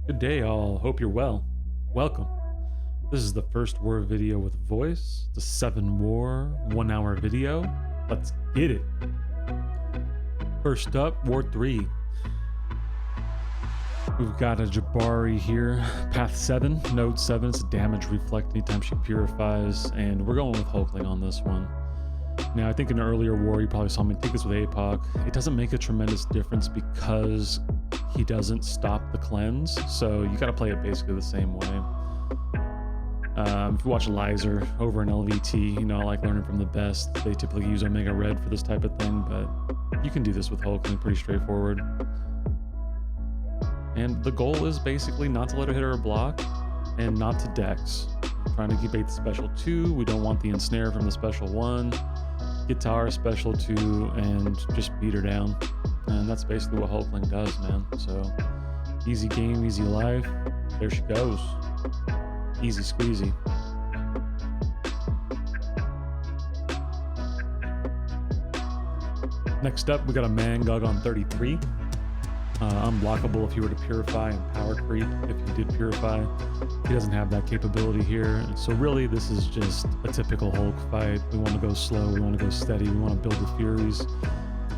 Good day, all. Hope you're well. Welcome. This is the first war video with voice. It's a 7 war, 1 hour video. Let's get it. First up, War 3. We've got a Jabari here. Path 7, Node 7. It's a damage reflect anytime she purifies. And we're going with Hulkling on this one. Now, I think in an earlier war, you probably saw me take this with APOC. It doesn't make a tremendous difference because he doesn't stop the cleanse. So you got to play it basically the same way. If you watch Lizer over in LVT, you know, I like learning from the best. They typically use Omega Red for this type of thing, but you can do this with Hulkling, pretty straightforward. And the goal is basically not to let her hit her block and not to dex. Trying to keep the special 2. We don't want the ensnare from the special 1. Get to our special 2 and just beat her down. And that's basically what Hulkling does, man. So easy game, easy life. There she goes. Easy squeezy. Next up, we got a Mangog on 33. Unblockable if you were to purify, and power creep if you did purify. He doesn't have that capability here. So really, this is just a typical Hulk fight. We want to go slow, we want to go steady, we want to build the Furies.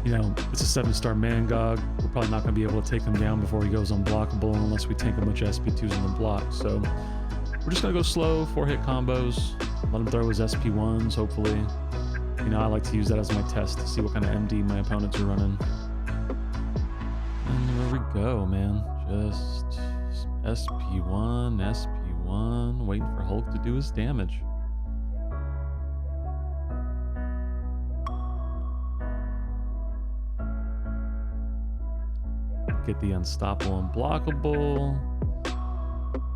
You know, it's a 7-star Mangog. We're probably not going to be able to take him down before he goes unblockable unless we tank a bunch of SP2s in the block. So we're just going to go slow, 4-hit combos, let him throw his SP1s, hopefully. You know, I like to use that as my test to see what kind of MD my opponents are running. And there we go, man. Just SP1, SP1, waiting for Hulk to do his damage. Get the unstoppable unblockable.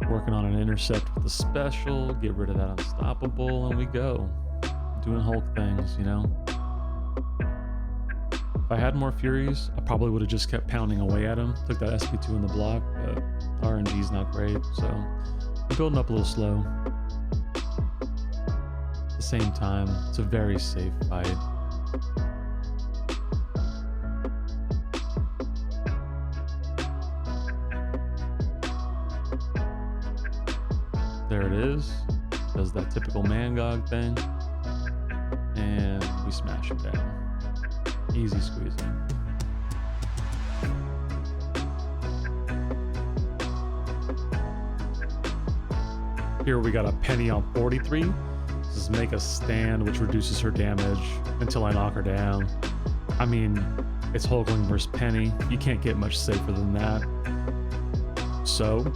Working on an intercept with the special. Get rid of that unstoppable, and we go. Doing Hulk things, you know. If I had more Furies, I probably would have just kept pounding away at him. Took that SP2 in the block, but RNG's not great, so I'm building up a little slow. At the same time, it's a very safe fight. There it is. Does that typical Mangog thing. And we smash him down. Easy squeezing. Here we got a Penny on 43. This is make a stand, which reduces her damage until I knock her down. I mean, it's Hulkling versus Penny. You can't get much safer than that. So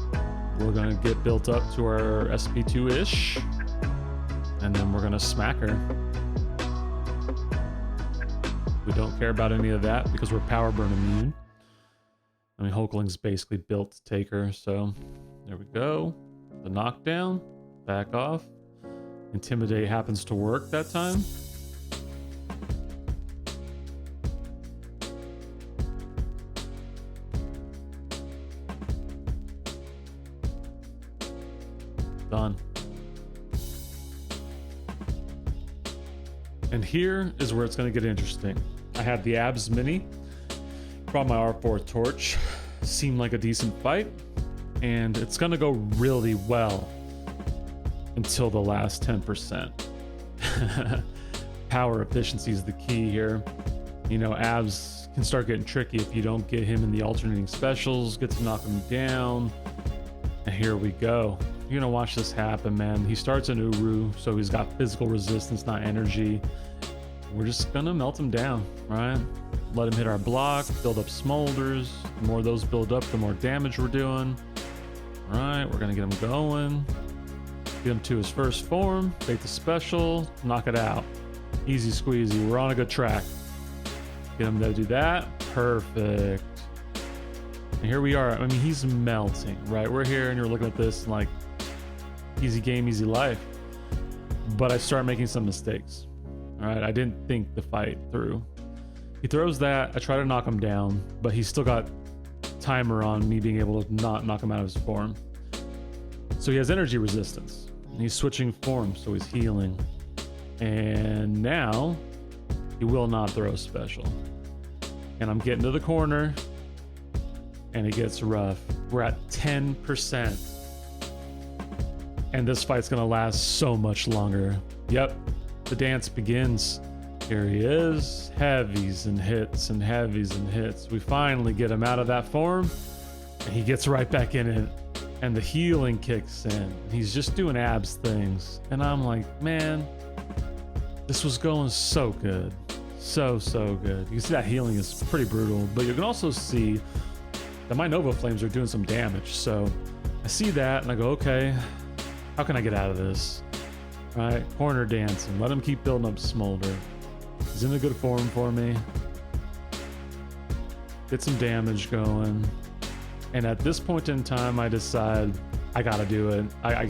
we're gonna get built up to our SP2-ish, and then we're gonna smack her. We don't care about any of that because we're power burn immune. I mean, Hulkling's basically built to take her, so there we go. The knockdown, back off. Intimidate happens to work that time. Done. And here is where it's going to get interesting. I had the Abs Mini, brought my R4 torch, seemed like a decent fight, and it's going to go really well until the last 10%. Power efficiency is the key here. You know, Abs can start getting tricky if you don't get him in the alternating specials, get to knock him down. And here we go. You're gonna watch this happen, man. He starts an Uru, so he's got physical resistance, not energy. We're just gonna melt him down, right? Let him hit our block, build up smolders. The more those build up, the more damage we're doing. All right, we're gonna get him going. Get him to his first form, bait the special, knock it out. Easy squeezy, we're on a good track. Get him to do that, perfect. And here we are. I mean, he's melting, right? We're here and you're looking at this and like, easy game, easy life. But I start making some mistakes. All right, I didn't think the fight through. He throws that, I try to knock him down, but he's still got timer on me being able to not knock him out of his form. So he has energy resistance. And he's switching forms, so he's healing. And now he will not throw special. And I'm getting to the corner. and it gets rough. We're at 10%. And this fight's gonna last so much longer. Yep, the dance begins. Here he is, heavies and hits and heavies and hits. We finally get him out of that form, and he gets right back in it, and the healing kicks in. He's just doing abs things, and I'm like, man, this was going so good. So good. You see that healing is pretty brutal, but you can also see that my Nova Flames are doing some damage. So I see that, and I go, okay, how can I get out of this? All right, corner dancing. Let him keep building up smolder. He's in a good form for me. Get some damage going. And at this point in time, I decide I gotta do it. I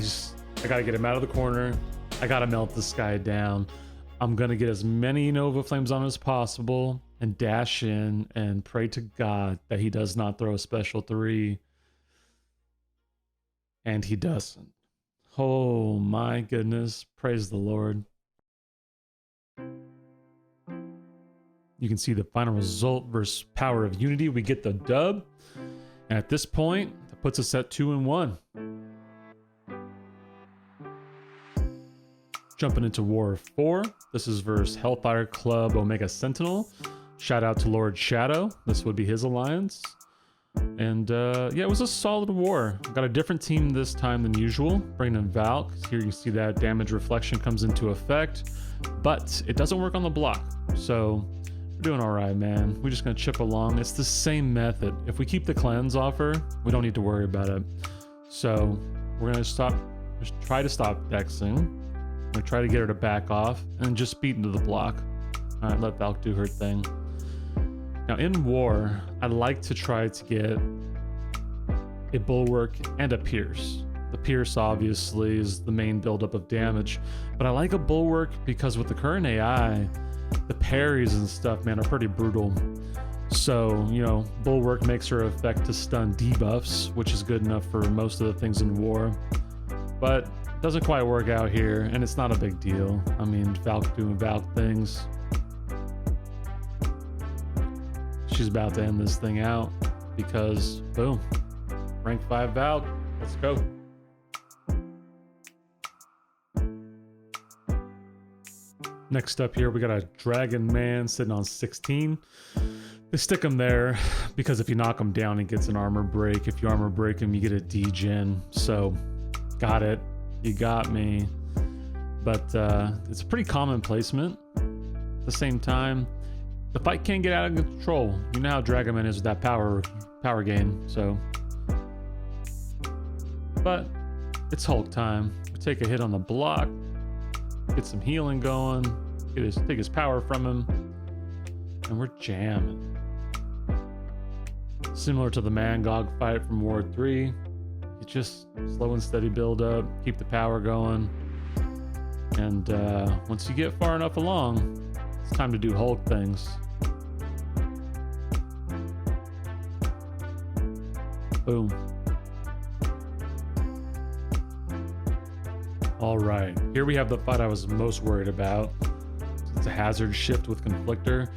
gotta get him out of the corner. I gotta melt this guy down. I'm gonna get as many Nova Flames on as possible and dash in and pray to God that he does not throw a special 3. And he doesn't. Oh my goodness. Praise the Lord. You can see the final result versus Power of Unity. We get the dub. And at this point, that puts us at 2-1. Jumping into War 4. This is versus Hellfire Club Omega Sentinel. Shout out to Lord Shadow. This would be his alliance. And yeah, it was a solid war. Got a different team this time than usual. Bringing in Valk. Here you see that damage reflection comes into effect. But it doesn't work on the block. So we're doing all right, man. We're just going to chip along. It's the same method. If we keep the cleanse offer, we don't need to worry about it. So we're going to try to stop dexing. I'm going to try to get her to back off and just beat into the block. All right, let Valk do her thing. Now in war, I like to try to get a bulwark and a pierce. The pierce obviously is the main buildup of damage, but I like a bulwark because with the current AI, the parries and stuff, man, are pretty brutal. So, you know, bulwark makes her effect to stun debuffs, which is good enough for most of the things in war, but doesn't quite work out here, and it's not a big deal. I mean, Valk doing Valk things. She's about to end this thing out because, boom, rank 5 Valk. Let's go. Next up here, we got a Dragon Man sitting on 16. They stick him there because if you knock him down, he gets an armor break. If you armor break him, you get a degen. So, got it. You got me. But it's a pretty common placement. At the same time, the fight can't get out of control. You know how Dragon Man is with that power gain, so. But it's Hulk time. We take a hit on the block, get some healing going, take his power from him, and we're jamming. Similar to the Mangog fight from War 3, it's just slow and steady build up, keep the power going, and once you get far enough along, it's time to do Hulk things. Boom. All right, here we have the fight I was most worried about. It's a hazard shift with Conflictor.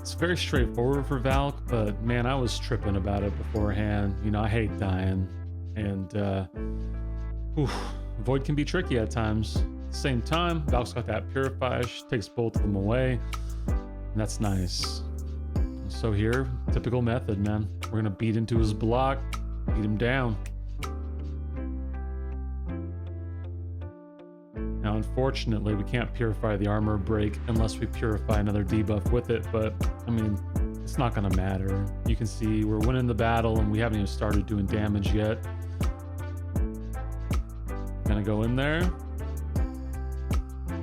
It's very straightforward for Valk, but man, I was tripping about it beforehand. You know, I hate dying, and Void can be tricky at times. At the same time, Valk's got that Purify, she takes both of them away, and that's nice. So here, typical method, man. We're gonna beat into his block, beat him down. Now, unfortunately, we can't purify the armor break unless we purify another debuff with it, but I mean, it's not gonna matter. You can see we're winning the battle and we haven't even started doing damage yet. Gonna go in there,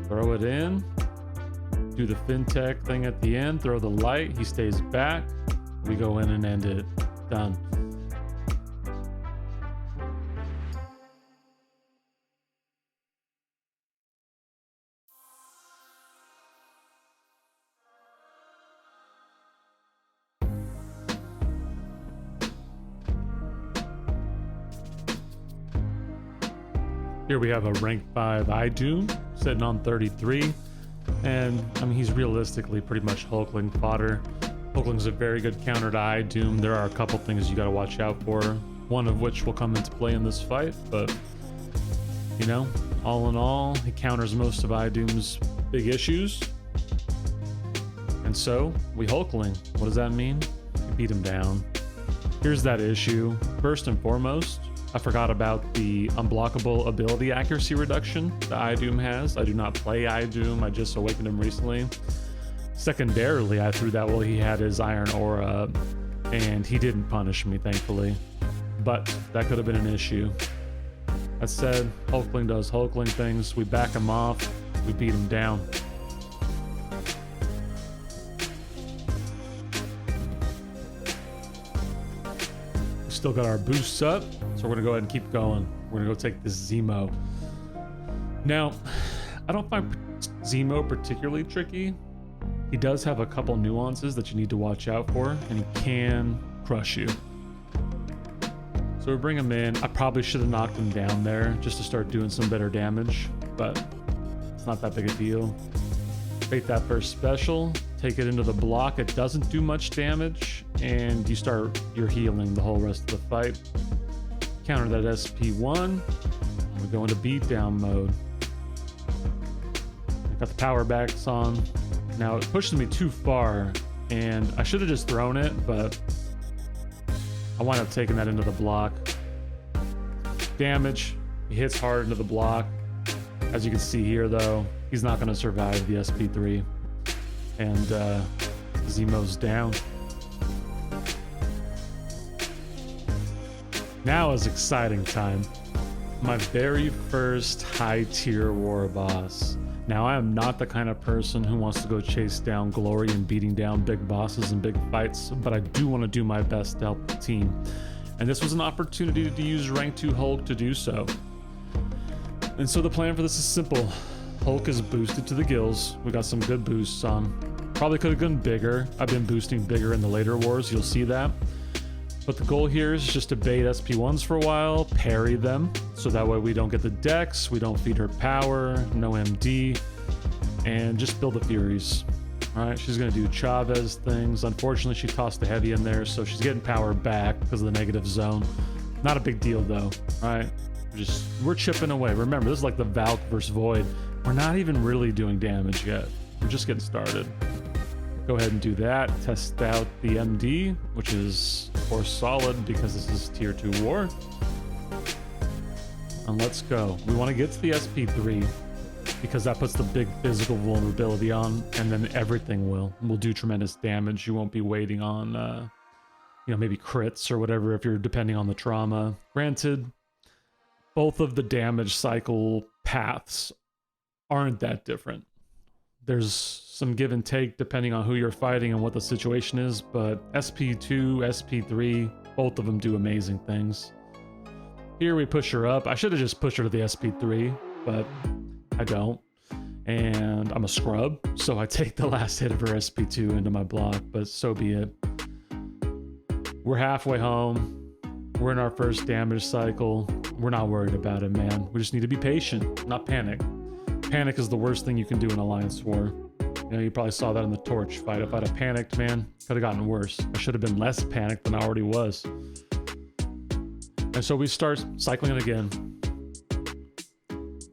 throw it in, do the fintech thing at the end, throw the light, he stays back, we go in and end it. Done. Here we have a rank 5 iDoom sitting on 33. And I mean, he's realistically pretty much Hulkling fodder. Hulkling's a very good counter to Eye Doom. There are a couple things you gotta watch out for, one of which will come into play in this fight, but you know, all in all, he counters most of Eye Doom's big issues. And so, we Hulkling. What does that mean? We beat him down. Here's that issue. First and foremost, I forgot about the unblockable ability accuracy reduction that Eye Doom has. I do not play Eye Doom, I just awakened him recently. Secondarily, I threw that while he had his Iron Aura, and he didn't punish me, thankfully. But that could have been an issue. That said, Hulkling does Hulkling things. We back him off, we beat him down. We still got our boosts up, so we're gonna go ahead and keep going. We're gonna go take this Zemo. Now, I don't find Zemo particularly tricky. He does have a couple nuances that you need to watch out for, and he can crush you. So we bring him in. I probably should have knocked him down there just to start doing some better damage, but it's not that big a deal. Bait that first special, take it into the block. It doesn't do much damage, and you start your healing the whole rest of the fight. Counter that SP1, and we go into beatdown mode. Got the power backs on. Now it pushed me too far, and I should have just thrown it, but I wind up taking that into the block. Damage, he hits hard into the block. As you can see here though, he's not gonna survive the SP3. And Zemo's down. Now is exciting time. My very first high tier war boss. Now, I am not the kind of person who wants to go chase down glory and beating down big bosses and big fights, but I do want to do my best to help the team. And this was an opportunity to use rank 2 Hulk to do so. And so the plan for this is simple. Hulk is boosted to the gills. We got some good boosts on. Probably could have gone bigger. I've been boosting bigger in the later wars, you'll see that. But the goal here is just to bait SP1s for a while, parry them, so that way we don't get the Dex, we don't feed her power, no MD, and just build the Furies. Alright, she's going to do Chavez things. Unfortunately, she tossed the heavy in there, so she's getting power back because of the negative zone. Not a big deal though, alright? We're chipping away. Remember, this is like the Valk versus Void. We're not even really doing damage yet. We're just getting started. Go ahead and do that. Test out the MD, which is of course solid because this is tier 2 war. And let's go. We want to get to the SP3 because that puts the big physical vulnerability on, and then everything will do tremendous damage. You won't be waiting on you know, maybe crits or whatever if you're depending on the trauma. Granted, both of the damage cycle paths aren't that different. There's some give and take depending on who you're fighting and what the situation is, but SP2, SP3, both of them do amazing things. Here we push her up. I should have just pushed her to the SP3, but I don't. And I'm a scrub, so I take the last hit of her SP2 into my block, but so be it. We're halfway home. We're in our first damage cycle. We're not worried about it, man. We just need to be patient, not panic. Panic is the worst thing you can do in Alliance War. You know, you probably saw that in the Torch fight. If I'd have panicked, man, could have gotten worse. I should have been less panicked than I already was. And so we start cycling it again.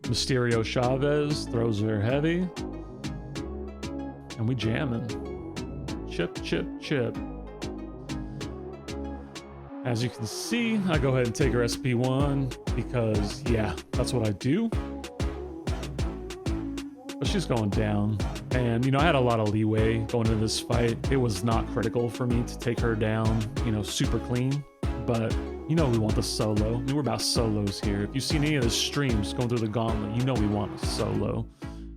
Mysterio Chavez throws her heavy. And we jamming. Chip, chip, chip. As you can see, I go ahead and take her SP1 because, yeah, that's what I do. But she's going down. And, you know, I had a lot of leeway going into this fight. It was not critical for me to take her down, you know, super clean. But, you know, we want the solo. I mean, we're about solos here. If you've seen any of the streams going through the gauntlet, you know we want a solo.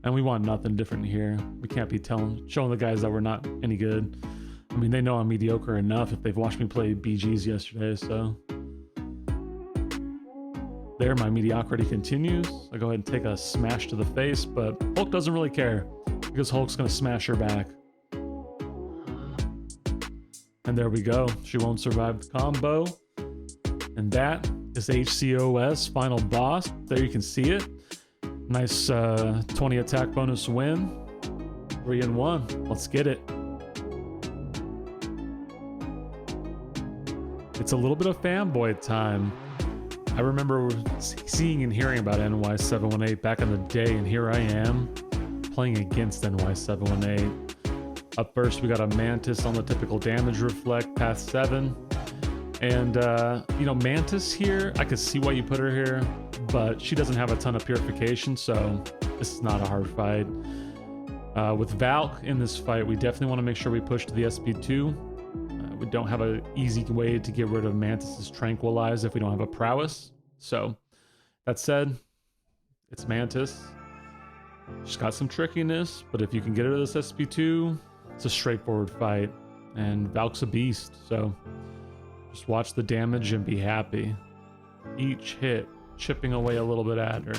And we want nothing different here. We can't be showing the guys that we're not any good. I mean, they know I'm mediocre enough if they've watched me play BGs yesterday, so. There, my mediocrity continues. I go ahead and take a smash to the face, but Hulk doesn't really care because Hulk's gonna smash her back. And there we go. She won't survive the combo. And that is HCOS final boss. There you can see it. Nice 20 attack bonus win. 3-1. Let's get it. it's a little bit of fanboy time. I remember seeing and hearing about NY718 back in the day, and here I am playing against NY718. Up first, we got a Mantis on the typical damage reflect, path 7. And, you know, Mantis here, I could see why you put her here, but she doesn't have a ton of purification, so this is not a hard fight. With Valk in this fight, we definitely want to make sure we push to the SP2. We don't have an easy way to get rid of Mantis's Tranquilize if we don't have a prowess. So, that said, it's Mantis. She's got some trickiness, but if you can get her to this SP2, it's a straightforward fight. And Valk's a beast, so just watch the damage and be happy. Each hit chipping away a little bit at her.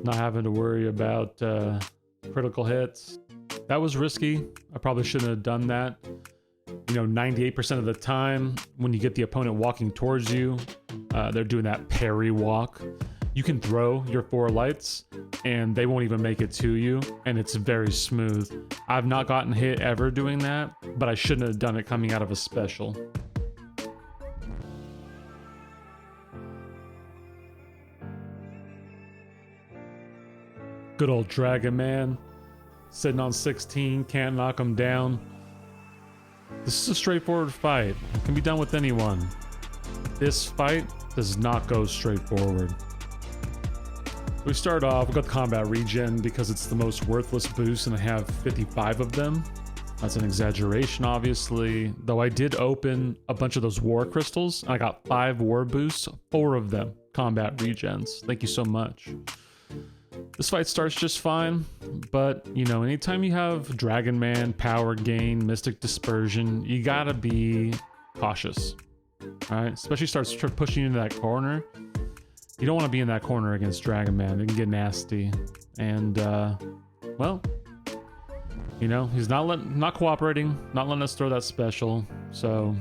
Not having to worry about critical hits. That was risky. I probably shouldn't have done that. You know, 98% of the time when you get the opponent walking towards you, they're doing that parry walk. You can throw your 4 lights and they won't even make it to you, and it's very smooth. I've not gotten hit ever doing that, but I shouldn't have done it coming out of a special. Good old Dragon Man, sitting on 16, can't knock him down. This is a straightforward fight. It can be done with anyone. This fight does not go straightforward. We start off, we got the combat regen because it's the most worthless boost, and I have 55 of them. That's an exaggeration, obviously, though I did open a bunch of those war crystals. I got 5 war boosts, 4 of them combat regens. Thank you so much. This fight starts just fine, but you know, anytime you have Dragon Man, Power Gain, Mystic Dispersion, you gotta be cautious. Alright, especially starts pushing you into that corner. You don't want to be in that corner against Dragon Man. It can get nasty. And well, you know, he's not cooperating, not letting us throw that special. So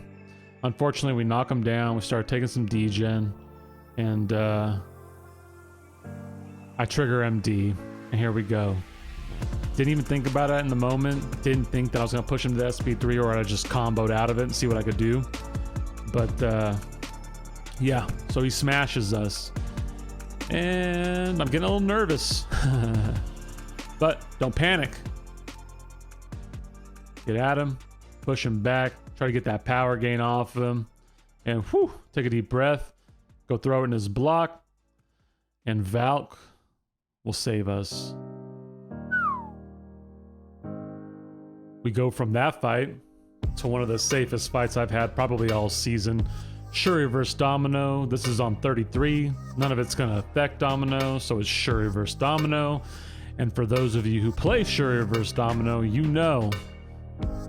unfortunately we knock him down, we start taking some degen, and I trigger MD, and here we go. Didn't even think about it in the moment. Didn't think that I was gonna push him to the SP3, or I'd just comboed out of it and see what I could do. But yeah, so he smashes us. And I'm getting a little nervous. But don't panic. Get at him, push him back, try to get that power gain off of him. And whew, take a deep breath, go throw it in his block, and Valk will save us. We go from that fight to one of the safest fights I've had probably all season. Shuri vs Domino. This is on 33. None of it's going to affect Domino, so it's Shuri vs Domino. And for those of you who play Shuri vs Domino, you know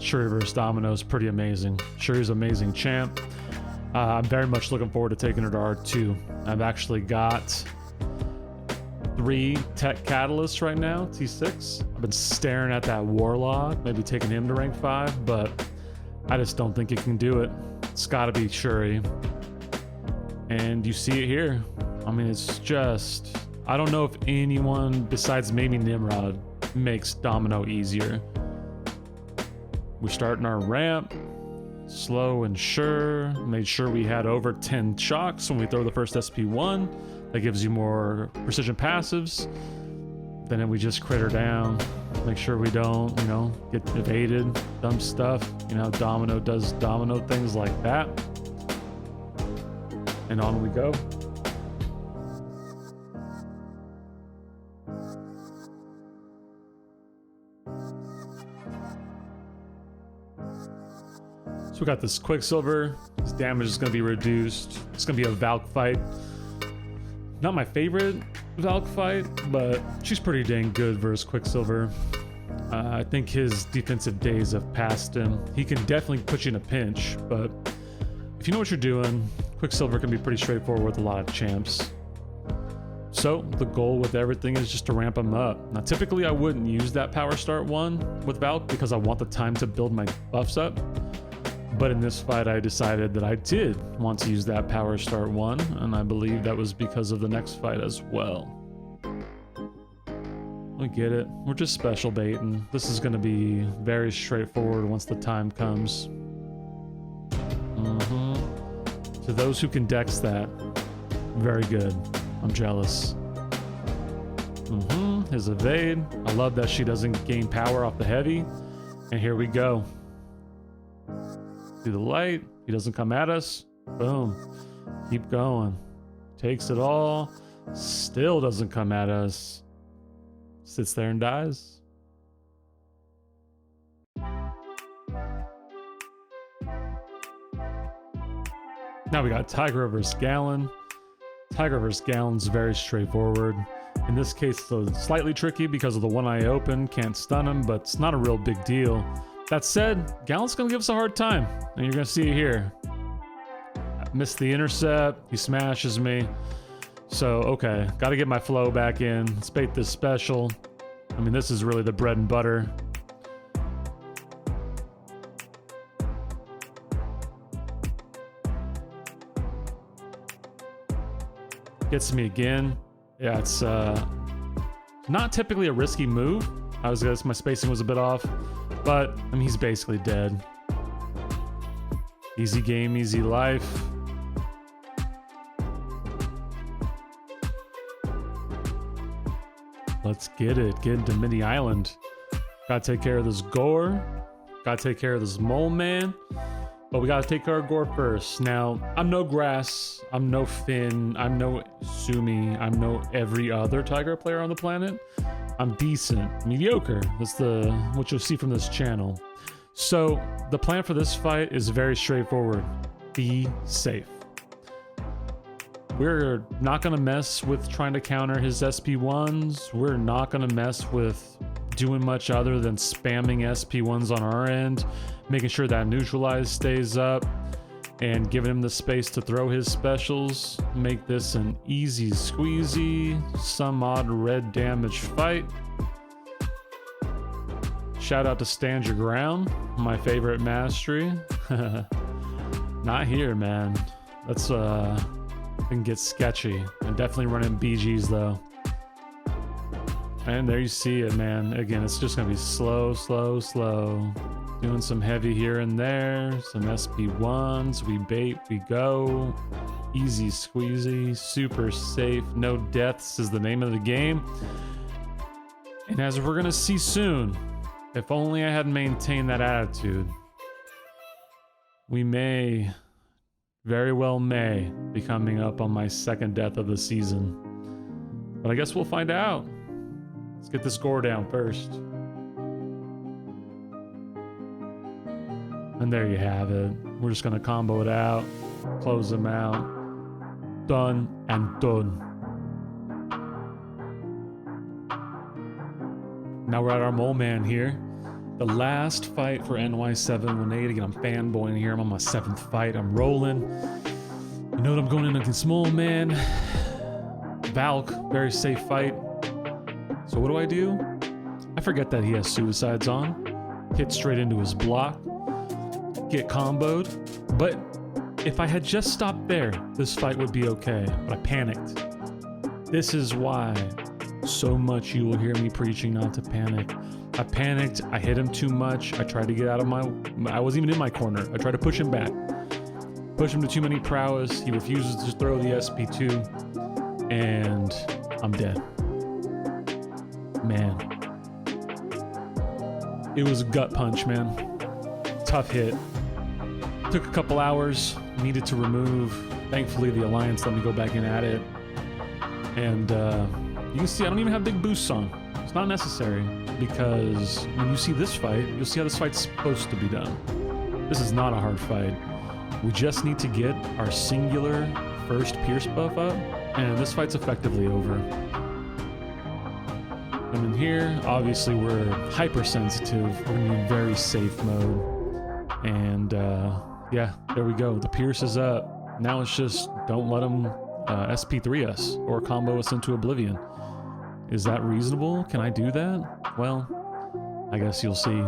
Shuri vs Domino is pretty amazing. Shuri's an amazing champ. I'm very much looking forward to taking her to R2. I've actually got 3 tech catalysts right now, T6. I've been staring at that Warlock, maybe taking him to rank 5, but I just don't think it can do it. It's gotta be Shuri. And you see it here. I mean, it's just, I don't know if anyone besides maybe Nimrod makes Domino easier. We start in our ramp, slow and sure. Made sure we had over 10 shocks when we throw the first SP1. That gives you more precision passives. Then we just crit her down. Make sure we don't, you know, get evaded, dumb stuff. You know, Domino does Domino things like that. And on we go. So we got this Quicksilver. His damage is going to be reduced. It's going to be a Valk fight. Not my favorite Valk fight, but she's pretty dang good versus Quicksilver. I think his defensive days have passed him. He can definitely put you in a pinch, but if you know what you're doing, Quicksilver can be pretty straightforward with a lot of champs. So the goal with everything is just to ramp him up. Now typically I wouldn't use that power start 1 with Valk because I want the time to build my buffs up. But in this fight, I decided that I did want to use that power start 1, and I believe that was because of the next fight as well. We get it. We're just special baiting. This is going to be very straightforward once the time comes. To those who can dex that, very good. I'm jealous. His evade. I love that she doesn't gain power off the heavy. And here we go. Do the light. He doesn't come at us. Boom. Keep going. Takes it all. Still doesn't come at us. Sits there and dies. Now we got Tiger versus Gallon. Tiger versus Gallon's very straightforward. In this case, it's slightly tricky because of the one eye open. Can't stun him, but it's not a real big deal. That said, Gallon's gonna give us a hard time, and you're gonna see it here. I missed the intercept. He smashes me. So, okay, gotta get my flow back in. Let's bait this special. I mean, this is really the bread and butter. Gets me again. Yeah, it's not typically a risky move. I guess my spacing was a bit off, but I mean, he's basically dead. Easy game, easy life. Let's get it. Get into Mini Island. Gotta take care of this gore. Gotta take care of this mole man. But we gotta take care of gore first. Now, I'm no Grass, I'm no Finn, I'm no Sumi, I'm no every other Tiger player on the planet. I'm decent, mediocre. That's what you'll see from this channel. So the plan for this fight is very straightforward. Be safe. We're not gonna mess with trying to counter his SP1s. We're not gonna mess with doing much other than spamming SP1s on our end, making sure that neutralize stays up, and giving him the space to throw his specials. Make this an easy squeezy, some odd red damage fight. Shout out to Stand Your Ground, my favorite mastery. Not here, man. That's can get sketchy. I'm definitely running BGs though. And there you see it, man. Again, it's just gonna be slow, slow, slow. Doing some heavy here and there, some SP1s, we bait, we go. Easy squeezy, super safe, no deaths is the name of the game. And as we're gonna see soon, if only I had maintained that attitude, we may, very well may, be coming up on my second death of the season. But I guess we'll find out. Let's get the score down first. And there you have it. We're just gonna combo it out, close them out. Done and done. Now we're at our mole man here. The last fight for NY718. Again, I'm fanboying here. I'm on my 7th fight. I'm rolling. You know what? I'm going in against mole man. Valk, very safe fight. So what do? I forget that he has suicides on. Hit straight into his block. Get comboed. But if I had just stopped there, this fight would be okay. But I panicked. This is why so much you will hear me preaching not to panic. I panicked. I hit him too much. I tried to get out of I wasn't even in my corner. I tried to push him back. Push him to too many prowess. He refuses to throw the SP2. And I'm dead. Man. It was a gut punch, man. Tough hit. Took a couple hours. Needed to remove. Thankfully, the Alliance let me go back in at it. And you can see I don't even have big boosts on. It's not necessary, because when you see this fight, you'll see how this fight's supposed to be done. This is not a hard fight. We just need to get our singular first Pierce buff up, and this fight's effectively over. And in here, obviously we're hypersensitive. We're gonna be in very safe mode. And yeah, there we go. The Pierce is up. Now it's just don't let them SP3 us or combo us into oblivion. Is that reasonable? Can I do that? Well, I guess you'll see.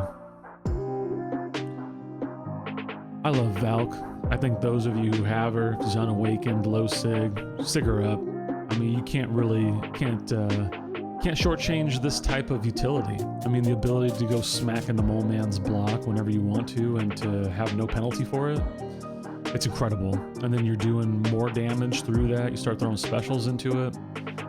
I love Valk. I think those of you who have her, she's unawakened, low sig her up. I mean, you can't shortchange this type of utility. I mean, the ability to go smack into Mole Man's block whenever you want to and to have no penalty for it. it's incredible. And then you're doing more damage through that. You start throwing specials into it.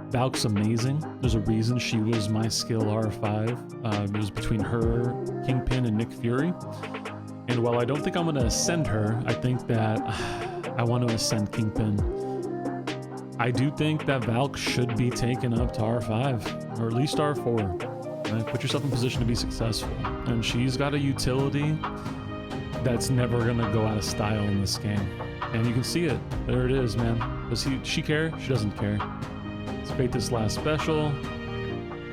Valk's amazing. There's a reason she was my skill R5. It was between her, Kingpin, and Nick Fury. And while I don't think I'm going to ascend her, I think that I want to ascend Kingpin. I do think that Valk should be taken up to R5, or at least R4. Right? Put yourself in position to be successful. And she's got a utility that's never going to go out of style in this game. And you can see it. There it is, man. Does she care? She doesn't care. Let's fate this last special.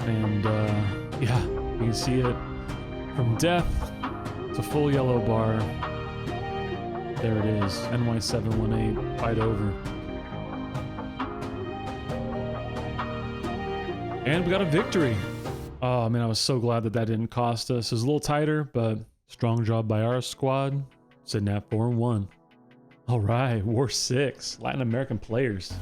And yeah, you can see it from death to full yellow bar. There it is. NY718, fight over. And we got a victory. Oh man, I was so glad that didn't cost us. It was a little tighter, but strong job by our squad. Sitting at 4-1. All right, War 6, Latin American players.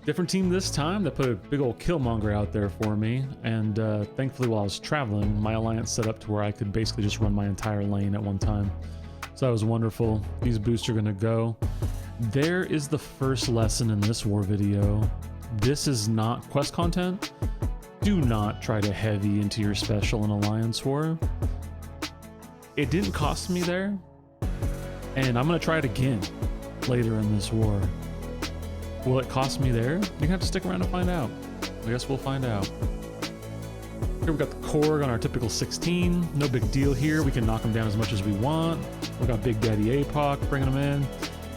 Different team this time. They put a big old Killmonger out there for me. And thankfully while I was traveling, my alliance set up to where I could basically just run my entire lane at one time. So that was wonderful. These boosts are gonna go. There is the first lesson in this war video. This is not quest content. Do not try to heavy into your special in Alliance War. It didn't cost me there, and I'm gonna try it again later in this war. Will it cost me there? You're gonna have to stick around to find out. I guess we'll find out. Here we got the Korg on our typical 16. No big deal here. We can knock them down as much as we want. We got Big Daddy APOC bringing them in.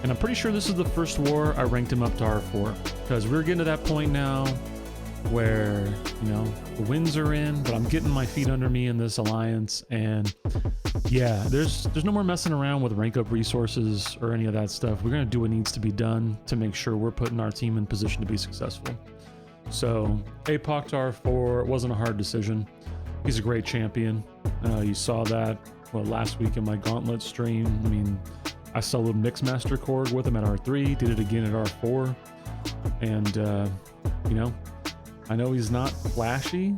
And I'm pretty sure this is the first war I ranked him up to R4, because we're getting to that point now where, you know, the wins are in, but I'm getting my feet under me in this alliance. And yeah, there's no more messing around with rank up resources or any of that stuff. We're gonna do what needs to be done to make sure we're putting our team in position to be successful. So APOC to R4, it wasn't a hard decision. He's a great champion. You saw that last week in my Gauntlet stream. I mean, I soloed Mixmaster Korg with him at R3, did it again at R4. And you know, I know he's not flashy.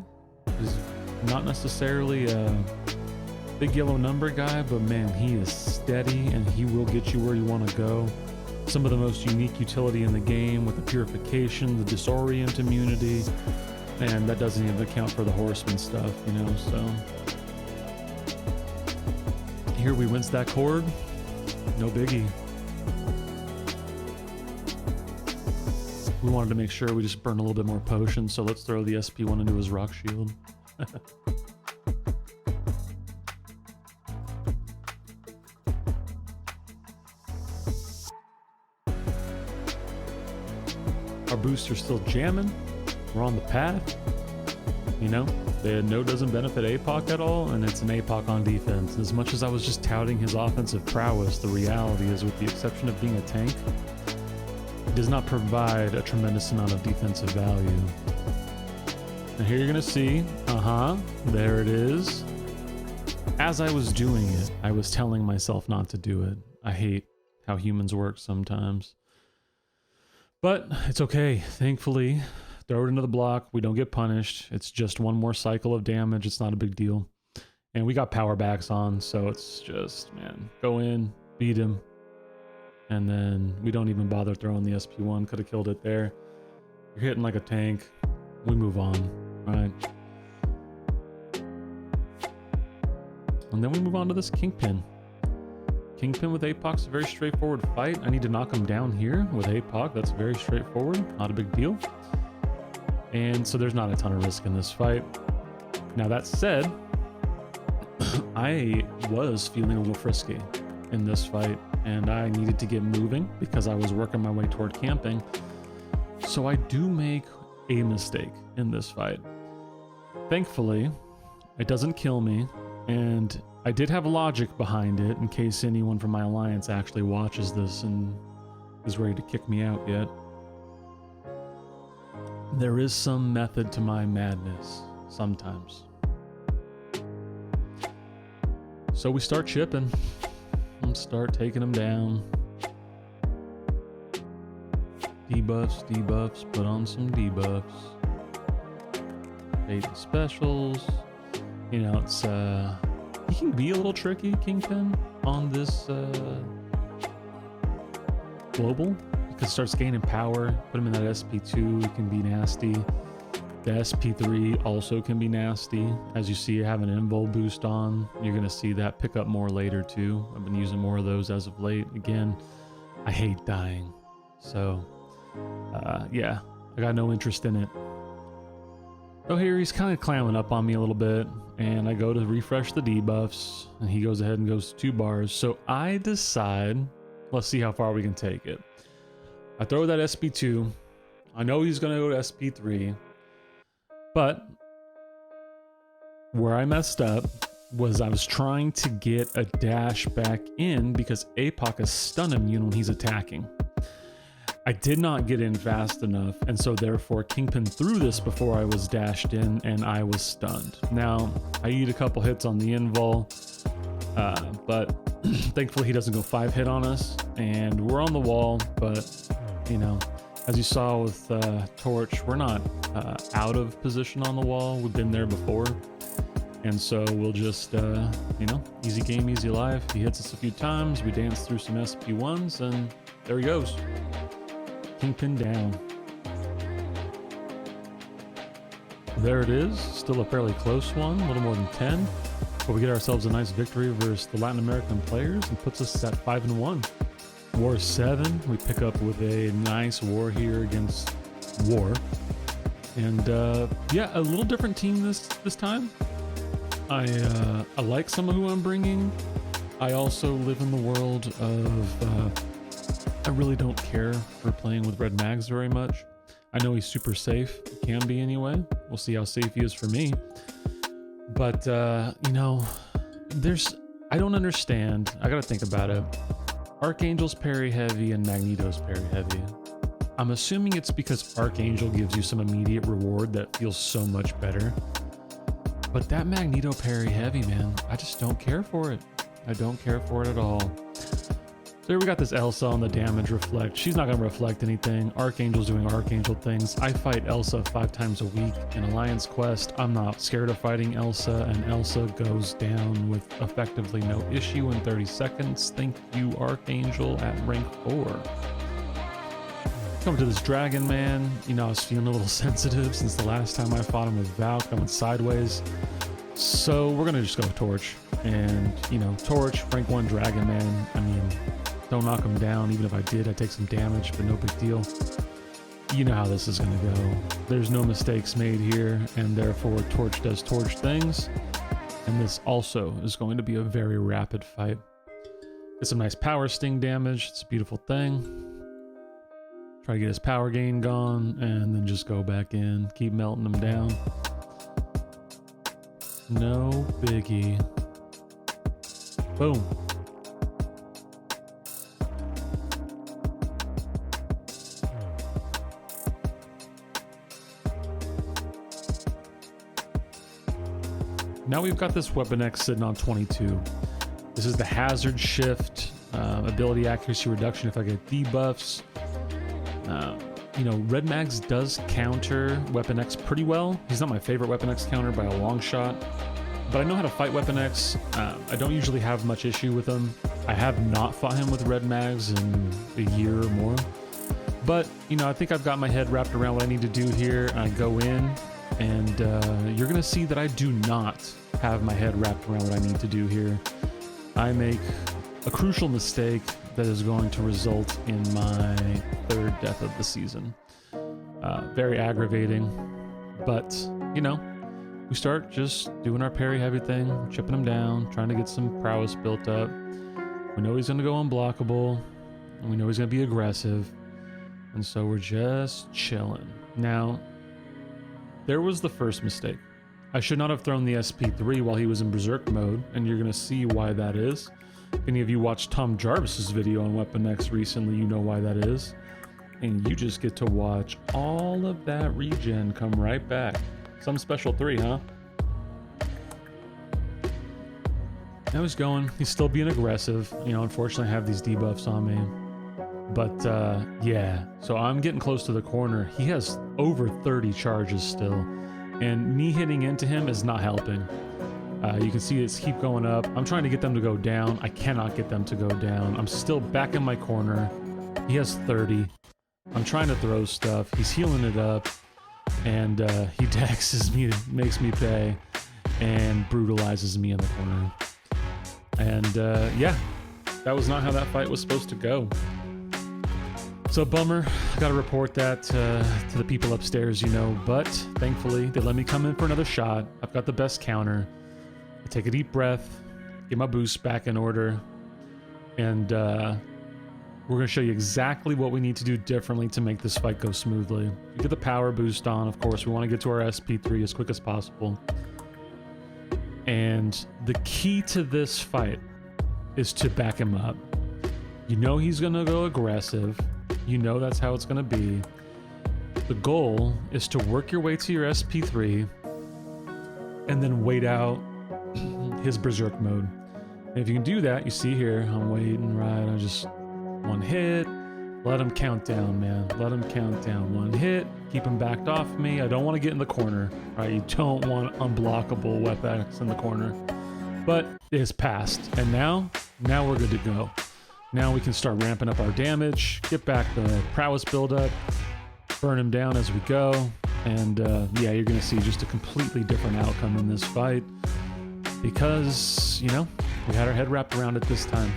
He's not necessarily a big yellow number guy, but man, he is steady and he will get you where you want to go. Some of the most unique utility in the game with the purification, the disorient immunity, and that doesn't even account for the horseman stuff, you know. So here we rinse that Korg, no biggie. We wanted to make sure we just burn a little bit more potion, so let's throw the SP1 into his rock shield. Our booster's still jamming. We're on the path. You know, the node doesn't benefit APOC at all, and it's an APOC on defense. As much as I was just touting his offensive prowess, the reality is, with the exception of being a tank, it does not provide a tremendous amount of defensive value. And here you're gonna see, there it is. As I was doing it, I was telling myself not to do it. I hate how humans work sometimes. But it's okay, thankfully. Throw it into the block, we don't get punished. It's just one more cycle of damage, it's not a big deal. And we got power backs on, so it's just, man, go in, beat him. And then we don't even bother throwing the SP1, could have killed it there. You're hitting like a tank, we move on, right? And then we move on to this Kingpin. Kingpin with APOC's a very straightforward fight. I need to knock him down here with APOC. That's very straightforward, not a big deal. And so there's not a ton of risk in this fight. Now that said, I was feeling a little frisky in this fight, and I needed to get moving because I was working my way toward camping. So I do make a mistake in this fight. Thankfully, it doesn't kill me, and I did have logic behind it in case anyone from my alliance actually watches this and is ready to kick me out yet. There is some method to my madness, sometimes. So we start chipping and start taking them down. Debuffs, put on some debuffs. Fate specials. You know, it's he can be a little tricky, Kingpin, on this global, because it starts gaining power. Put him in that SP2, it can be nasty. The SP3 also can be nasty. As you see, I have an invul boost on. You're gonna see that pick up more later too. I've been using more of those as of late. Again, I hate dying. So, yeah, I got no interest in it. So here he's kind of clamming up on me a little bit, and I go to refresh the debuffs, and he goes ahead and goes 2 bars. So I decide, let's see how far we can take it. I throw that SP2. I know he's gonna go to SP3, but where I messed up was I was trying to get a dash back in because APOC is stun immune when he's attacking. I did not get in fast enough, and so therefore Kingpin threw this before I was dashed in, and I was stunned. Now, I eat a couple hits on the invul, but thankfully he doesn't go 5 hit on us, and we're on the wall, but, you know, as you saw with Torch, we're not out of position on the wall. We've been there before, and so we'll just, you know, easy game, easy life. He hits us a few times, we dance through some SP1s, and there he goes. Kingpin down. There it is. Still a fairly close one, a little more than 10. But we get ourselves a nice victory versus the Latin American players and puts us at 5-1. War 7. We pick up with a nice war here against War. And yeah, a little different team this time. I like some of who I'm bringing. I also live in the world of I really don't care for playing with red mags very much. I know he's super safe, can be anyway. We'll see how safe he is for me. But, you know, I don't understand. I gotta think about it. Archangel's parry heavy and Magneto's parry heavy. I'm assuming it's because Archangel gives you some immediate reward that feels so much better. But that Magneto parry heavy, man, I just don't care for it. I don't care for it at all. So here we got this Elsa on the damage reflect. She's not going to reflect anything. Archangel's doing Archangel things. I fight Elsa 5 times a week in Alliance Quest. I'm not scared of fighting Elsa, and Elsa goes down with effectively no issue in 30 seconds. Thank you, Archangel, at rank 4. Coming to this Dragon Man. You know, I was feeling a little sensitive since the last time I fought him with Valk. I went sideways. So we're going to just go Torch. And, you know, Torch, rank 1 Dragon Man. I mean, don't knock him down. Even if I did, I'd take some damage, but no big deal. You know how this is going to go. There's no mistakes made here, and therefore Torch does Torch things. And this also is going to be a very rapid fight. Get some nice power sting damage. It's a beautiful thing. Try to get his power gain gone, and then just go back in. Keep melting him down. No biggie. Boom. Now we've got this Weapon X sitting on 22. This is the hazard shift, ability accuracy reduction if I get debuffs. You know, Red Mags does counter Weapon X pretty well. He's not my favorite Weapon X counter by a long shot, but I know how to fight Weapon X. I don't usually have much issue with him. I have not fought him with Red Mags in a year or more, but you know, I think I've got my head wrapped around what I need to do here. I go in, and you're gonna see that I do not have my head wrapped around what I need to do here. I make a crucial mistake that is going to result in my 3rd death of the season. Very aggravating, but you know, we start just doing our parry heavy thing, chipping him down, trying to get some prowess built up. We know he's gonna go unblockable, and we know he's gonna be aggressive, and so we're just chilling. Now, there was the first mistake. I should not have thrown the SP3 while he was in Berserk mode, and you're gonna see why that is. If any of you watched Tom Jarvis's video on Weapon X recently, you know why that is. And you just get to watch all of that regen come right back. Some special 3, huh? Now he's going. He's still being aggressive. You know, unfortunately I have these debuffs on me. But yeah, so I'm getting close to the corner. He has over 30 charges still. And me hitting into him is not helping. You can see it's keep going up. I'm trying to get them to go down. I cannot get them to go down. I'm still back in my corner. He has 30. I'm trying to throw stuff. He's healing it up. And he taxes me, makes me pay, and brutalizes me in the corner. And yeah, that was not how that fight was supposed to go. So bummer, I gotta report that to the people upstairs, you know, but thankfully they let me come in for another shot. I've got the best counter. I take a deep breath, get my boost back in order, and we're gonna show you exactly what we need to do differently to make this fight go smoothly. You get the power boost on, of course. We want to get to our SP3 as quick as possible. And the key to this fight is to back him up. You know he's gonna go aggressive. You know that's how it's gonna be. The goal is to work your way to your SP3 and then wait out his berserk mode. And if you can do that, you see here, I'm waiting, right? I just one hit, let him count down, man. Let him count down. One hit, keep him backed off me. I don't want to get in the corner, right? You don't want unblockable weapons in the corner. But it's passed, and now we're good to go. Now we can start ramping up our damage, get back the prowess buildup, burn him down as we go, and yeah, you're gonna see just a completely different outcome in this fight because, you know, we had our head wrapped around it this time.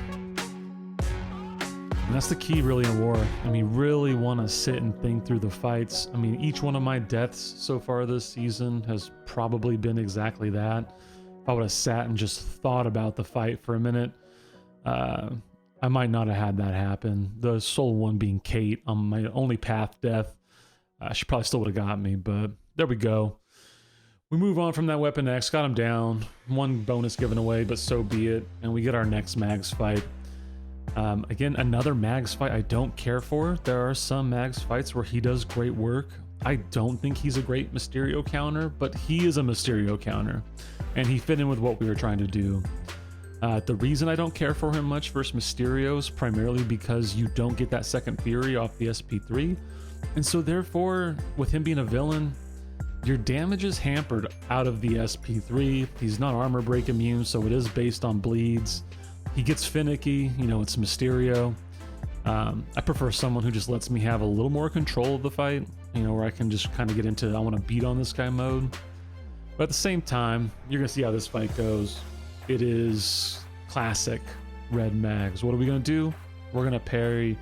And that's the key really in war. I mean, really want to sit and think through the fights. I mean, each one of my deaths so far this season has probably been exactly that. If I would have sat and just thought about the fight for a minute, I might not have had that happen. The sole one being Kate on my only path death. She probably still would have got me, but there we go. We move on from that weapon X, got him down. One bonus given away, but so be it. And we get our next Mags fight. Again, another Mags fight I don't care for. There are some Mags fights where he does great work. I don't think he's a great Mysterio counter, but he is a Mysterio counter. And he fit in with what we were trying to do. The reason I don't care for him much versus Mysterio is primarily because you don't get that second Fury off the SP3. And so therefore, with him being a villain, your damage is hampered out of the SP3. He's not armor break immune, so it is based on bleeds. He gets finicky, you know, it's Mysterio. I prefer someone who just lets me have a little more control of the fight, you know, where I can just kind of get into I want to beat on this guy mode. But at the same time, you're going to see how this fight goes. It is classic red Mags. What are we going to do? We're going to parry,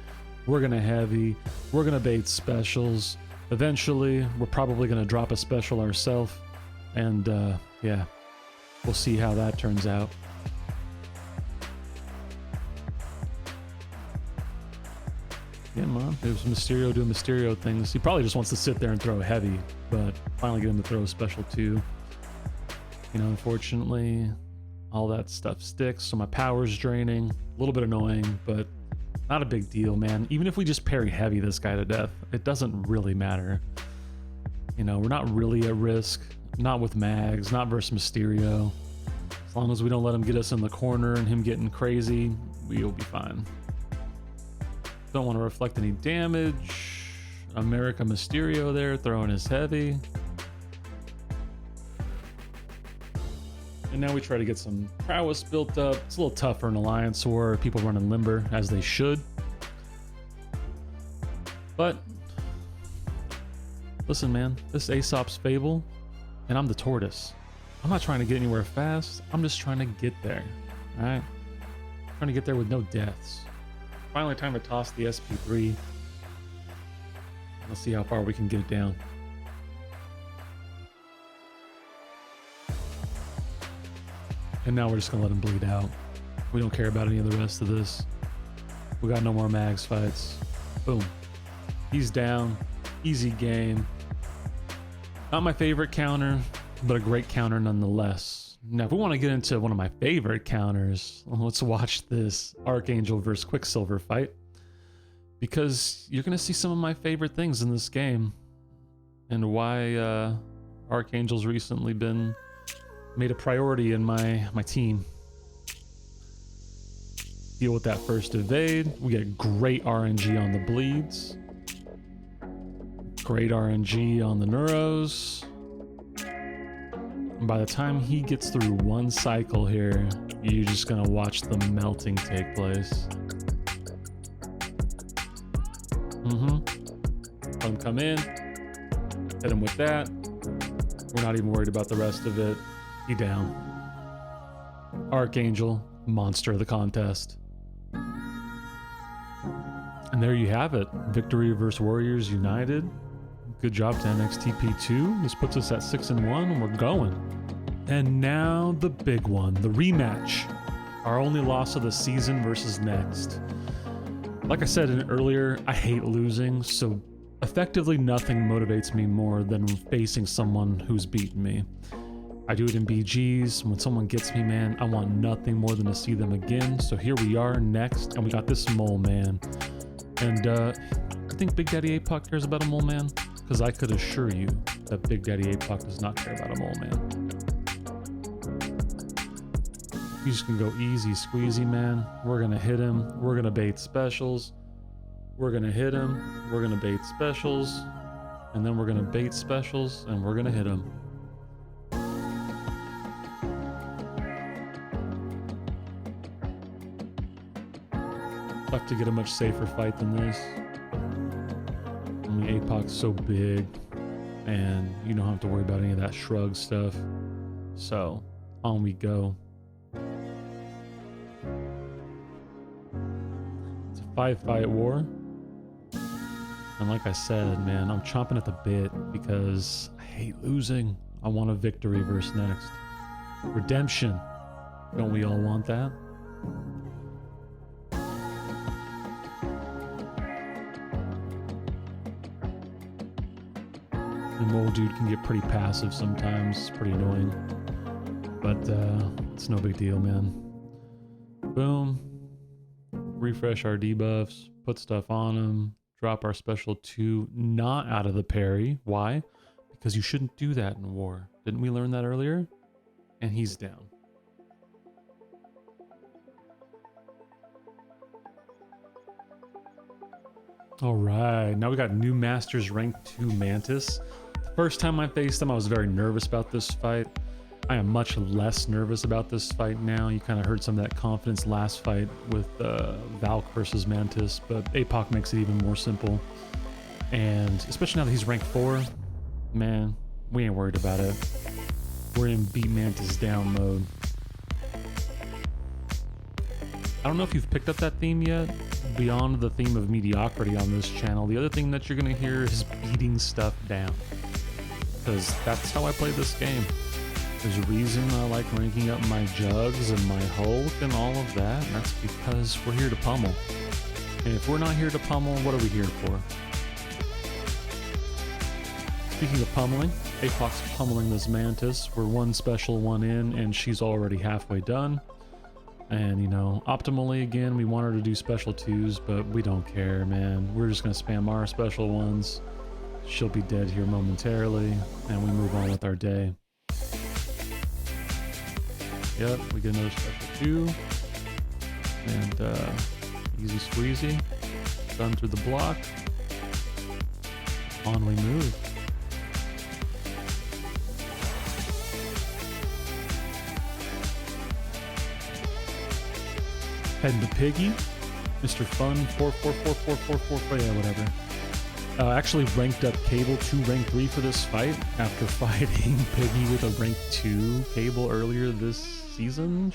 we're going to heavy, we're going to bait specials. Eventually, we're probably going to drop a special ourselves. And yeah, we'll see how that turns out. Yeah, man, there's Mysterio doing Mysterio things. He probably just wants to sit there and throw heavy, but finally get him to throw a special too. You know, unfortunately, all that stuff sticks, so my power's draining. A little bit annoying, but not a big deal, man. Even if we just parry heavy this guy to death, it doesn't really matter. You know, we're not really at risk. Not with Mags, not versus Mysterio. As long as we don't let him get us in the corner and him getting crazy, we'll be fine. Don't want to reflect any damage. America Mysterio there throwing his heavy. And now we try to get some prowess built up. It's a little tougher in Alliance War. People running limber as they should. But listen, man, this Aesop's Fable, and I'm the tortoise. I'm not trying to get anywhere fast. I'm just trying to get there. All right, trying to get there with no deaths. Finally, time to toss the SP3. Let's see how far we can get it down. And now we're just gonna let him bleed out. We don't care about any of the rest of this. We got no more Mags fights. Boom. He's down. Easy game. Not my favorite counter, but a great counter nonetheless. Now, if we want to get into one of my favorite counters, let's watch this Archangel versus Quicksilver fight. Because you're going to see some of my favorite things in this game. And why Archangel's recently been made a priority in my team. Deal with that first evade. We get great RNG on the bleeds. Great RNG on the neuros. And by the time he gets through one cycle here, you're just gonna watch the melting take place. Let him come in. Hit him with that. We're not even worried about the rest of it. He down. Archangel, monster of the contest. And there you have it. Victory versus Warriors United. Good job to NXTP2. This puts us at 6-1 and we're going. And now the big one, the rematch. Our only loss of the season versus Next. Like I said earlier, I hate losing, so effectively nothing motivates me more than facing someone who's beaten me. I do it in BGs. When someone gets me, man, I want nothing more than to see them again. So here we are next, and we got this mole man. And I think Big Daddy APOC cares about a mole man, because I could assure you that Big Daddy APOC does not care about a mole man. He's just gonna go easy squeezy, man. We're gonna hit him. We're gonna bait specials. We're gonna hit him. We're gonna bait specials. And then we're gonna bait specials, and we're gonna hit him. Tough to get a much safer fight than this. I mean, APOC's so big, and you don't have to worry about any of that shrug stuff. So, on we go. It's a 5-fight war. And like I said, man, I'm chomping at the bit because I hate losing. I want a victory versus Next. Redemption. Don't we all want that? The mole dude can get pretty passive sometimes. It's pretty annoying. But it's no big deal, man. Boom. Refresh our debuffs. Put stuff on him. Drop our special 2 not out of the parry. Why? Because you shouldn't do that in war. Didn't we learn that earlier? And he's down. Alright, now we got new Masters Rank 2 Mantis. The first time I faced him, I was very nervous about this fight. I am much less nervous about this fight now. You kind of heard some of that confidence last fight with Valk versus Mantis, but APOC makes it even more simple. And especially now that he's rank 4, man, we ain't worried about it. We're in beat Mantis down mode. I don't know if you've picked up that theme yet. Beyond the theme of mediocrity on this channel, the other thing that you're going to hear is beating stuff down. Because that's how I play this game. There's a reason I like ranking up my Jugs and my Hulk and all of that, and that's because we're here to pummel. And if we're not here to pummel, what are we here for? Speaking of pummeling, APOC's pummeling this Mantis. We're one special one in, and she's already halfway done. And, you know, optimally, again, we want her to do special 2s, but we don't care, man. We're just going to spam our special 1s. She'll be dead here momentarily, and we move on with our day. Yep, we get another special 2. And easy squeezy. Done through the block. On we move. Heading to Piggy. Mr. Fun 444444, yeah, whatever. Actually ranked up Cable to rank 3 for this fight after fighting Piggy with a rank 2 Cable earlier this season.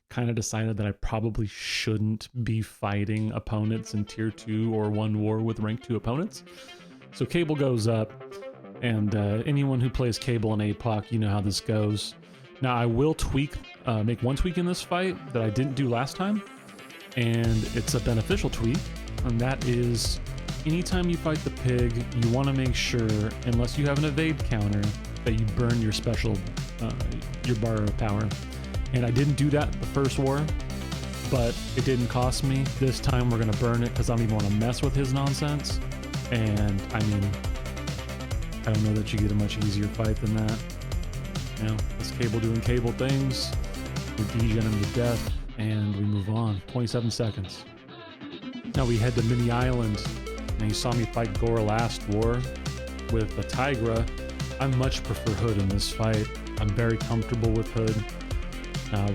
Kind of decided that I probably shouldn't be fighting opponents in tier 2 or 1 war with rank 2 opponents. So Cable goes up, and anyone who plays Cable and APOC, you know how this goes. Now I will make one tweak in this fight that I didn't do last time, and it's a beneficial tweak, and that is anytime you fight the pig, you want to make sure, unless you have an evade counter, that you burn your special, your bar of power. And I didn't do that the first war, but it didn't cost me. This time we're going to burn it because I don't even want to mess with his nonsense. And I mean, I don't know that you get a much easier fight than that. You know, this Cable doing Cable things. We degen him to death, and we move on. 27 seconds. Now we head to Mini Island. Now you saw me fight Gore last war with the Tigra. I much prefer Hood in this fight. I'm very comfortable with Hood.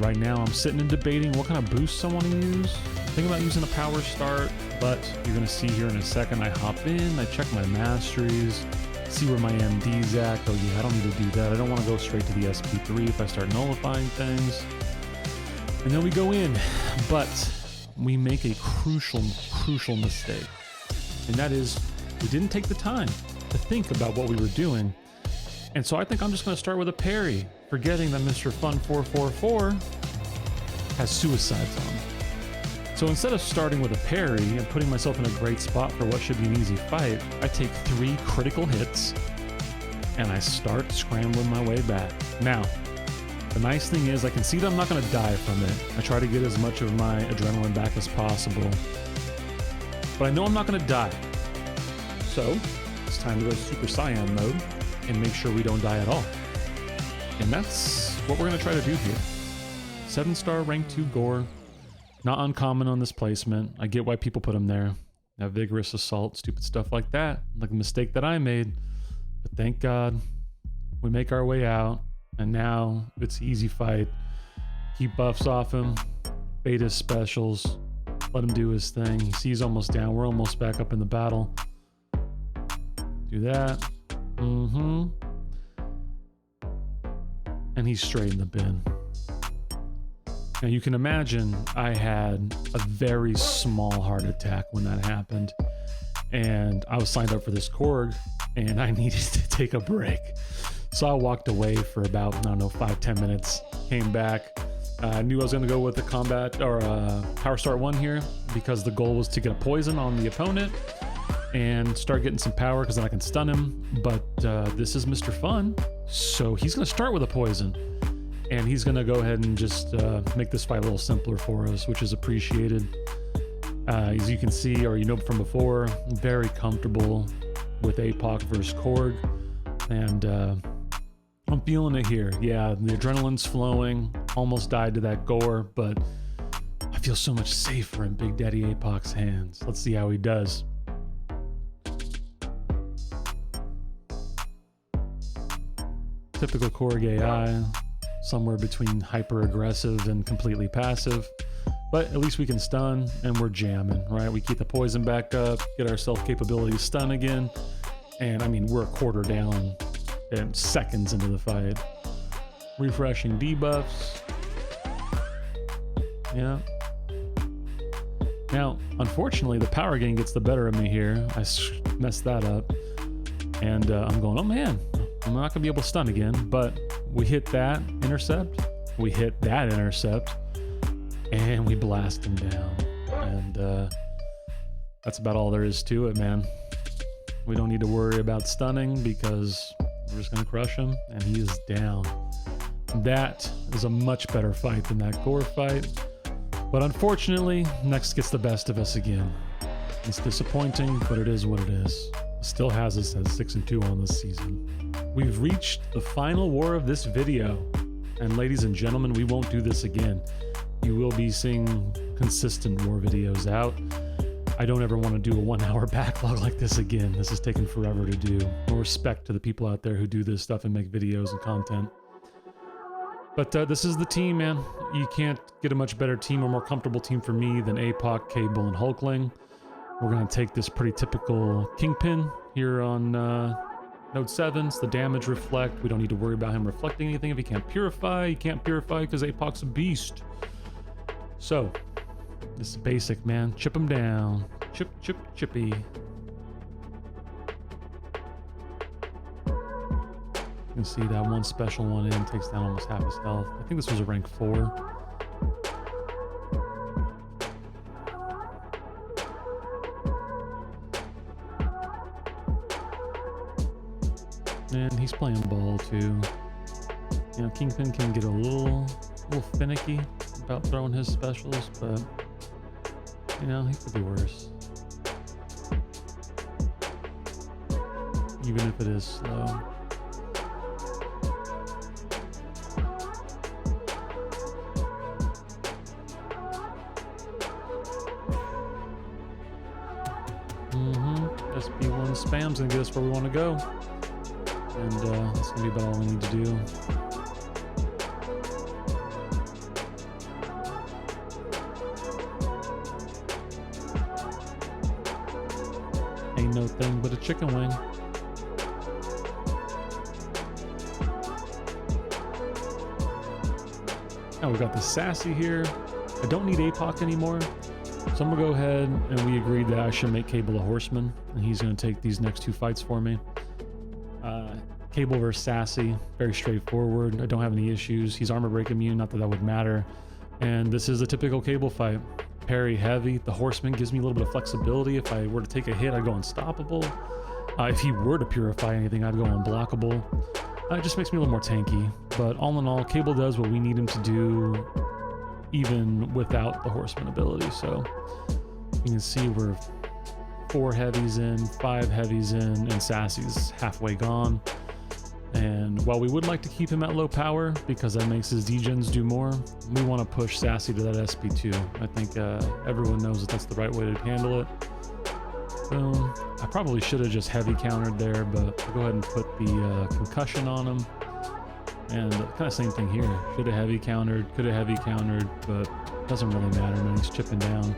Right now I'm sitting and debating what kind of boosts I want to use. thinking about using a power start, but you're gonna see here in a second, I hop in, I check my masteries, see where my MD's at. Oh yeah, I don't need to do that. I don't want to go straight to the SP3 if I start nullifying things. And then we go in, but we make a crucial mistake. And that is, we didn't take the time to think about what we were doing. And so I think I'm just going to start with a parry, forgetting that Mr. Fun 444 has suicides on. So instead of starting with a parry and putting myself in a great spot for what should be an easy fight, I take 3 critical hits and I start scrambling my way back. Now, the nice thing is I can see that I'm not going to die from it. I try to get as much of my adrenaline back as possible. But I know I'm not going to die. So it's time to go Super Saiyan mode and make sure we don't die at all. And that's what we're going to try to do here. 7-star rank 2 gore. Not uncommon on this placement. I get why people put them there. Now, vigorous assault, stupid stuff like that. Like a mistake that I made. But thank God we make our way out. And now it's easy fight. Keep buffs off him. Bait his specials. Let him do his thing. He sees almost down. We're almost back up in the battle. Do that. And he's straight in the bin. Now you can imagine I had a very small heart attack when that happened. And I was signed up for this Korg and I needed to take a break. So I walked away for about, I don't know, 5-10 minutes, came back. I knew I was going to go with the combat or power start 1 here because the goal was to get a poison on the opponent and start getting some power because then I can stun him. But this is Mr. Fun, so he's going to start with a poison. And he's going to go ahead and just make this fight a little simpler for us, which is appreciated. As you can see, or you know from before, very comfortable with APOC versus Korg. And I'm feeling it here. Yeah, the adrenaline's flowing. Almost died to that gore, but I feel so much safer in Big Daddy APOC's hands. Let's see how he does. Typical Korg AI. Somewhere between hyper aggressive and completely passive, but at least we can stun and we're jamming, right? We keep the poison back up, get our self capability to stun again, and I mean we're a quarter down and seconds into the fight. Refreshing debuffs. Yeah. Now, unfortunately, the power gain gets the better of me here. I messed that up, and I'm going, oh man, I'm not gonna be able to stun again, but we hit that intercept, we hit that intercept, and we blast him down. And that's about all there is to it, man. We don't need to worry about stunning because we're just gonna crush him, and he is down. That is a much better fight than that gore fight. But unfortunately, Next gets the best of us again. It's disappointing, but it is what it is. Still has us at 6-2 on this season. We've reached the final war of this video. And ladies and gentlemen, we won't do this again. You will be seeing consistent war videos out. I don't ever want to do a 1-hour backlog like this again. This is taking forever to do. No respect to the people out there who do this stuff and make videos and content. But this is the team, man. You can't get a much better team or more comfortable team for me than APOC, Cable, and Hulkling. We're going to take this pretty typical Kingpin here on Node 7. It's the damage reflect. We don't need to worry about him reflecting anything. If he can't purify, he can't purify because APOC's a beast. So, this is basic, man. Chip him down. Chip, chip, chippy. You can see that one special one in takes down almost half his health. I think this was a rank 4. And he's playing ball too. You know, Kingpin can get a little finicky about throwing his specials, but you know, he could be worse. Even if it is slow. SB1 spam's gonna get us where we want to go. And that's gonna be about all we need to do. ain't no thing but a chicken wing. Now we got the Sassy here. I don't need APOC anymore, so I'm gonna go ahead and we agreed that I should make Cable a horseman, and he's gonna take these next two fights for me. Cable versus Sassy, very straightforward. I don't have any issues. He's armor break immune, not that that would matter. And this is a typical Cable fight. Parry heavy. The horseman gives me a little bit of flexibility. If I were to take a hit, I'd go unstoppable. If he were to purify anything, I'd go unblockable. It just makes me a little more tanky. But all in all, Cable does what we need him to do, even without the horseman ability. So you can see we're 4 heavies in, 5 heavies in, and Sassy's halfway gone. And while we would like to keep him at low power because that makes his degens do more, we want to push Sassy to that SP2. I think everyone knows that that's the right way to handle it. Boom. I probably should have just heavy countered there, but I'll go ahead and put the concussion on him. And kind of same thing here. Should have heavy countered, could have heavy countered, but doesn't really matter, man. He's chipping down.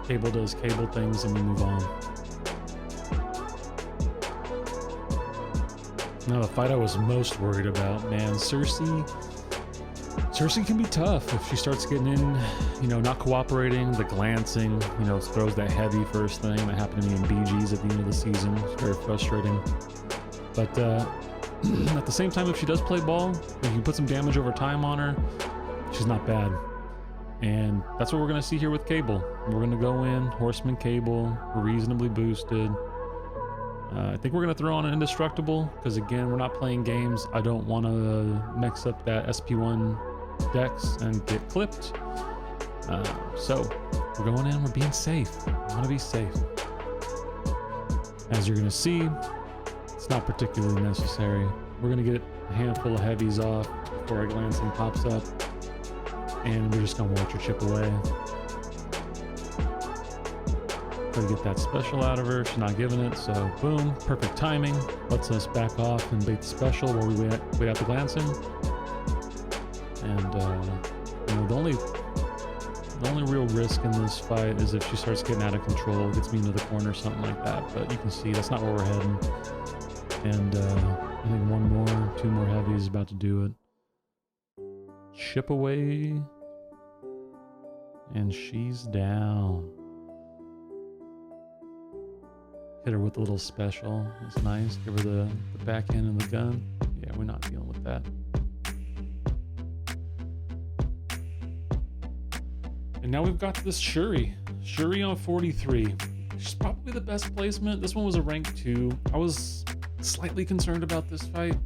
Cable does Cable things and we move on. Now the fight I was most worried about, man, Cersei can be tough if she starts getting in, you know, not cooperating, the glancing, you know, throws that heavy first thing. That happened to me in BGs at the end of the season. It's very frustrating. But at the same time, if she does play ball, if you can put some damage over time on her, she's not bad. And that's what we're going to see here with Cable. We're going to go in, Horseman Cable, reasonably boosted. I think we're going to throw on an Indestructible, because again, we're not playing games. I don't want to mix up that SP1 dex and get clipped. So we're going in, we're being safe. I want to be safe. As you're going to see, it's not particularly necessary. We're going to get a handful of heavies off before our glancing pops up. And we're just going to watch her chip away. Try to get that special out of her. She's not giving it, so boom, perfect timing. Lets us back off and bait the special while we wait out the glancing. And you know, the only real risk in this fight is if she starts getting out of control, gets me into the corner, something like that. But you can see that's not where we're heading. And I think 1 more, 2 more heavies is about to do it. Chip away, and she's down. Hit her with a little special. It's nice. Give her the backhand and the gun. Yeah, we're not dealing with that. And now we've got this Shuri. Shuri on 43. She's probably the best placement. This one was a rank 2. I was slightly concerned about this fight.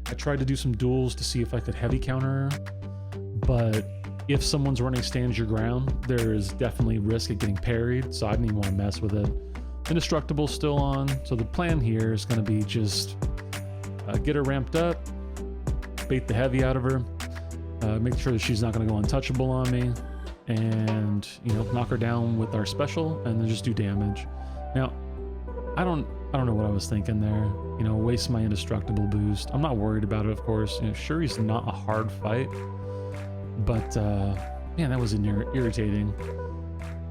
I tried to do some duels to see if I could heavy counter her. But if someone's running stand your ground, there is definitely risk of getting parried. So I didn't even want to mess with it. Indestructible still on, so the plan here is going to be just get her ramped up, bait the heavy out of her, make sure that she's not going to go untouchable on me, and you know, knock her down with our special, and then just do damage. Now, I don't know what I was thinking there. You know, waste my indestructible boost. I'm not worried about it, of course. You know, Shuri's not a hard fight, but man, that was irritating.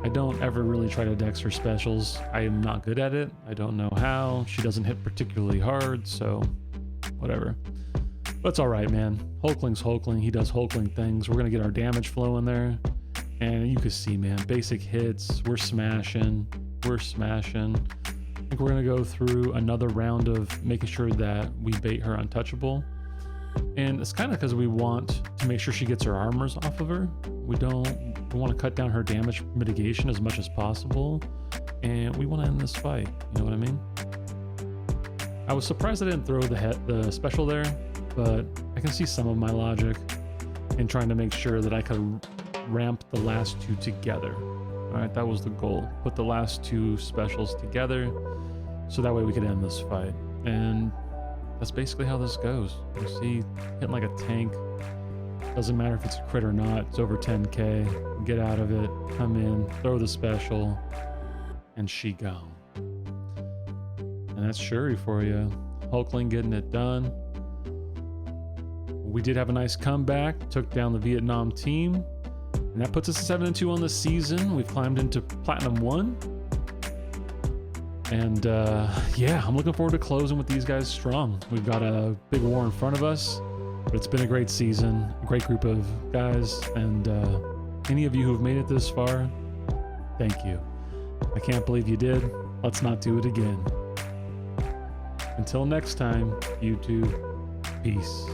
I don't ever really try to dex her specials. I am not good at it. I don't know how. She doesn't hit particularly hard, so whatever. But it's all right, man. Hulkling's Hulkling. He does Hulkling things. We're going to get our damage flow in there. And you can see, man, basic hits. We're smashing. We're smashing. I think we're going to go through another round of making sure that we bait her untouchable. And it's kind of because we want to make sure she gets her armors off of her. We want to cut down her damage mitigation as much as possible. And we want to end this fight. You know what I mean? I was surprised I didn't throw the special there, but I can see some of my logic in trying to make sure that I could ramp the last 2 together. All right, that was the goal. Put the last 2 specials together so that way we could end this fight. And that's basically how this goes. You see, hitting like a tank. Doesn't matter if it's a crit or not. It's over 10k. Get out of it. Come in. Throw the special. And she gone. And that's Shuri for you. Hulkling getting it done. We did have a nice comeback. Took down the Vietnam team. And that puts us at 7-2 on the season. We've climbed into Platinum 1. And yeah, I'm looking forward to closing with these guys strong. We've got a big war in front of us, but it's been a great season, a great group of guys, and any of you who have made it this far, thank you. I can't believe you did. Let's not do it again. Until next time, YouTube, peace.